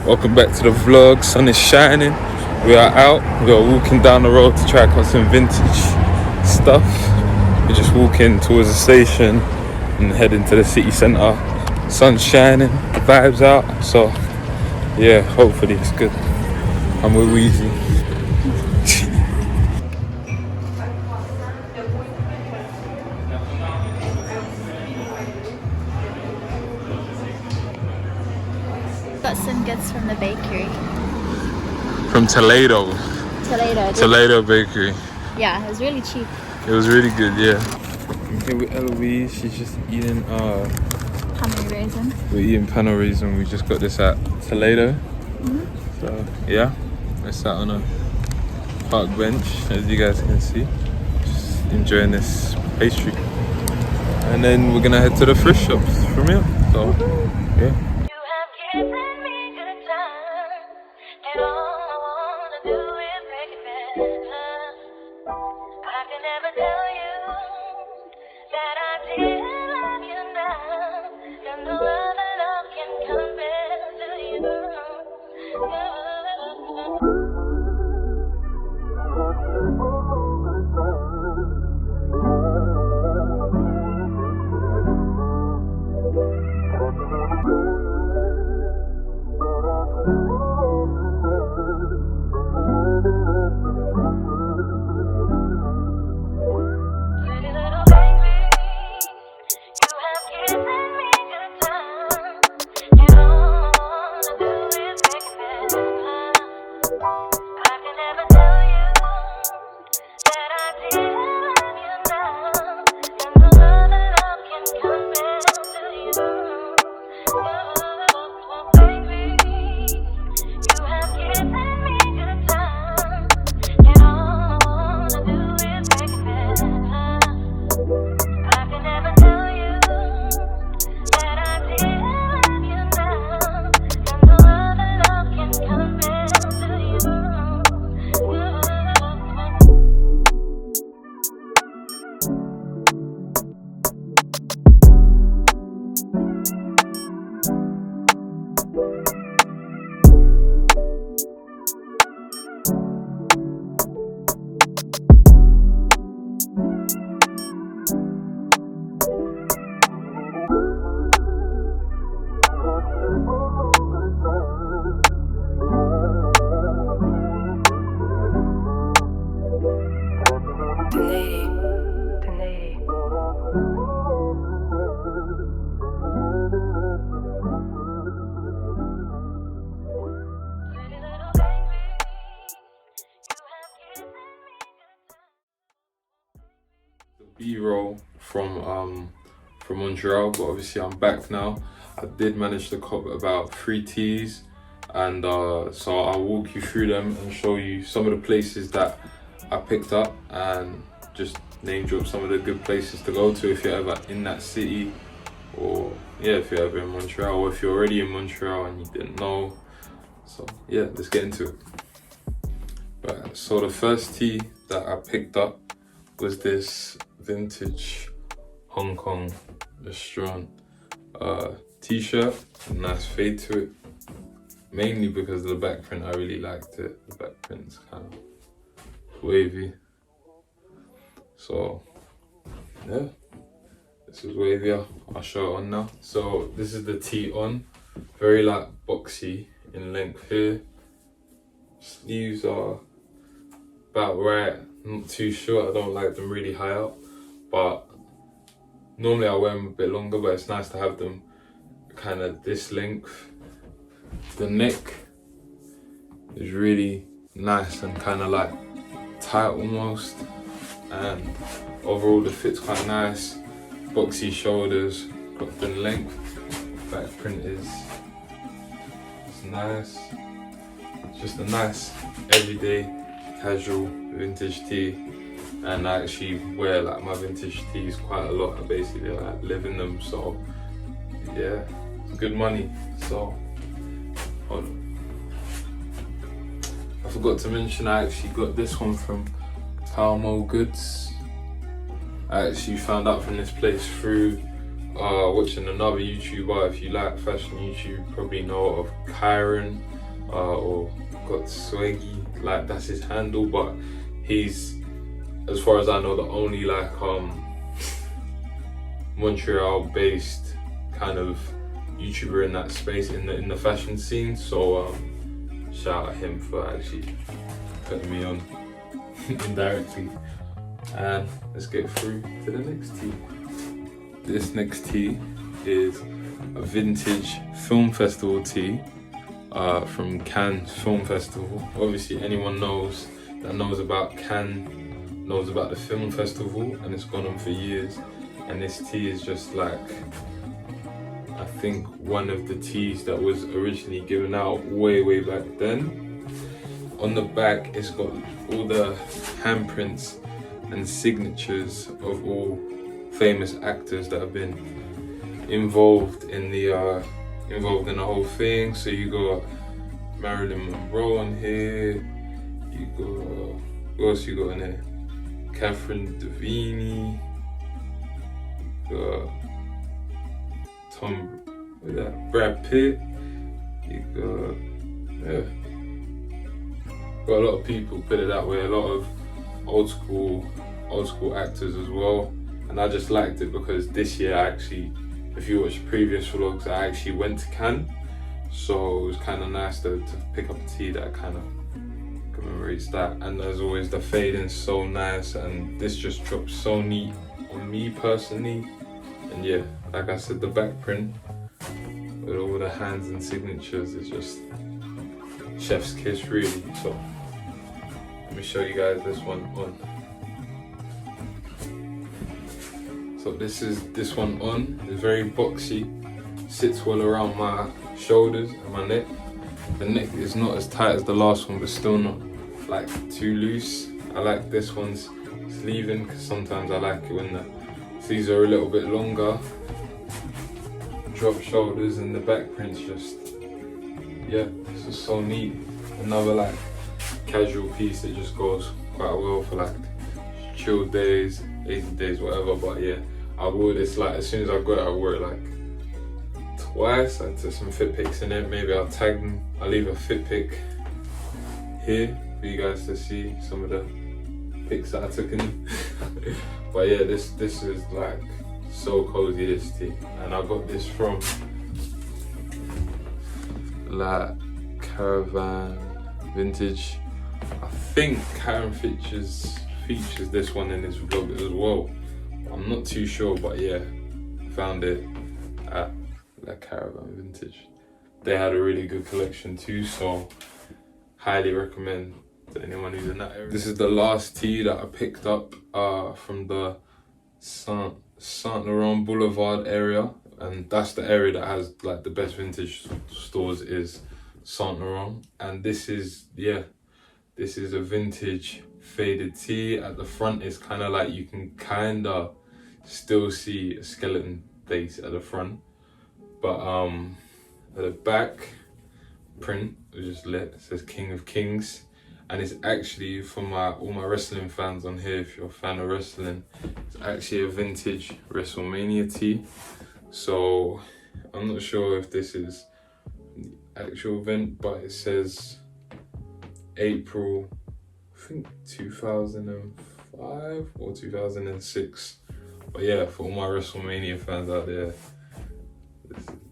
Welcome back to the vlog. Sun is shining. We are out. We are walking down the road to try out some vintage stuff. We're just walking towards the station and heading to the city centre. Sun's shining, the vibes out. So yeah, hopefully it's good. I'm with Weezy. Got some goods from the bakery. From Toledo Bakery. Yeah, it was really cheap. It was really good, yeah. I'm here with Eloise. She's just eating Honey raisin. we're eating panel raisin. We just got this at Toledo. Mm-hmm. So yeah, we're sat on a park bench, as you guys can see, just enjoying this pastry. And then we're gonna head to the thrift shops from here. So yeah. B-roll from Montreal, but obviously I'm back now. I did manage to cop about 3 teas, and so I'll walk you through them and show you some of the places that I picked up and just name drop some of the good places to go to if you're ever in that city, or yeah, if you're ever in Montreal, or if you're already in Montreal and you didn't know. So yeah, let's get into it. Right, so the first tea that I picked up was this vintage Hong Kong restaurant t-shirt, a nice fade to it, mainly because of the back print. I really liked it. The back print's kind of wavy, so yeah, this is wavier. I'll show it on now. So this is the tee on, very like boxy in length here. Sleeves are about right, not too short. I don't like them really high up, but normally I wear them a bit longer, but it's nice to have them kind of this length. The neck is really nice and kind of like tight almost, and overall the fit's quite nice. Boxy shoulders, got thin length. Back print is nice. Just a nice everyday casual vintage tee, and I actually wear like my vintage tees quite a lot. I basically like live in them, so yeah, good money. So hold on, I forgot to mention I actually got this one from Palmo Goods. I actually found out from this place through watching another YouTuber. If you like fashion YouTube, you probably know of Kyron. or got swaggy, like that's his handle. But he's, as far as I know, the only like Montreal based kind of YouTuber in that space, in the fashion scene. So shout out him for actually putting me on indirectly. And let's get through to the next tee. This next tee is a vintage film festival tee from Cannes Film Festival. Obviously anyone knows about Cannes knows about the film festival, and it's gone on for years. And this tee is just like, I think, one of the tees that was originally given out way back then. On the back, it's got all the handprints and signatures of all famous actors that have been involved in the whole thing. So you got Marilyn Monroe on here. You got, what else you got in here? Catherine Devini. You got Brad Pitt. You got a lot of people, put it that way, a lot of old school actors as well. And I just liked it because this year I actually, if you watch previous vlogs, I actually went to Cannes. So it was kind of nice to pick up a tee that kind of commemorates that. And as always, the fading's so nice, and this just drops so neat on me personally. And yeah, like I said, the back print with all the hands and signatures is just chef's kiss, really. So let me show you guys this one on. So this one on is very boxy, sits well around my shoulders and my neck. The neck is not as tight as the last one, but still not like too loose. I like this one's sleeving because sometimes I like it when the sleeves are a little bit longer. Drop shoulders, and the back print's just, yeah, it's just so neat. Another like casual piece that just goes quite well for like chill days, lazy days, whatever. But yeah, I wore this like, as soon as I got it, I wore it like twice. I took some fit pics in it. Maybe I'll tag them. I'll leave a fit pic here for you guys to see some of the pics that I took in. But yeah, this is like so cozy, this tee. And I got this from like Caravan Vintage. I think Karen features this one in his vlog as well. I'm not too sure, but yeah, I found it at La Caravan Vintage. They had a really good collection too, so highly recommend to anyone who's in that area. This is the last tee that I picked up from the STLaurent boulevard area, and that's the area that has like the best vintage stores, is STLaurent. And this is a vintage faded tee. At the front is kind of like, you can kind of still see a skeleton face at the front, but at the back print is just lit. It says King of Kings, and it's actually, for all my wrestling fans on here, if you're a fan of wrestling, it's actually a vintage WrestleMania tee. So I'm not sure if this is the actual event, but it says April, I think 2005 or 2006. But yeah, for all my WrestleMania fans out there,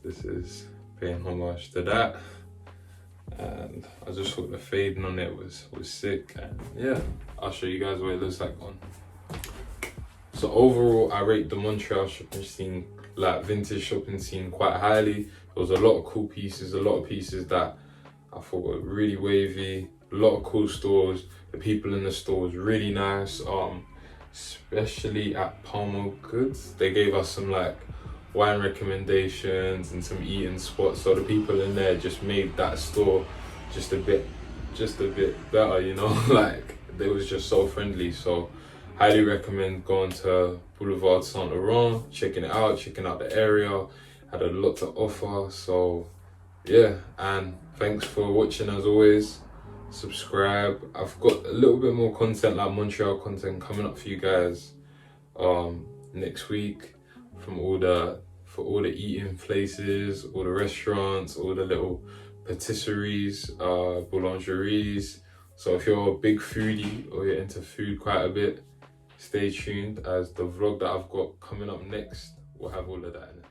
this is paying homage to that. And I just thought the fading on it was sick. And yeah, I'll show you guys what it looks like on. So overall, I rate the Montreal shopping scene, like vintage shopping scene, quite highly. There was a lot of cool pieces, a lot of pieces that I thought were really wavy, a lot of cool stores. The people in the store was really nice, especially at Palmo Goods. They gave us some like wine recommendations and some eating spots, so the people in there just made that store just a bit better, you know. Like, they was just so friendly. So highly recommend going to Boulevard STLaurent, checking out the area. Had a lot to offer. So yeah, and thanks for watching. As always, subscribe. I've got a little bit more content, like Montreal content, coming up for you guys next week, for all the eating places, all the restaurants, all the little patisseries, boulangeries. So if you're a big foodie or you're into food quite a bit, stay tuned, as the vlog that I've got coming up next will have all of that in it.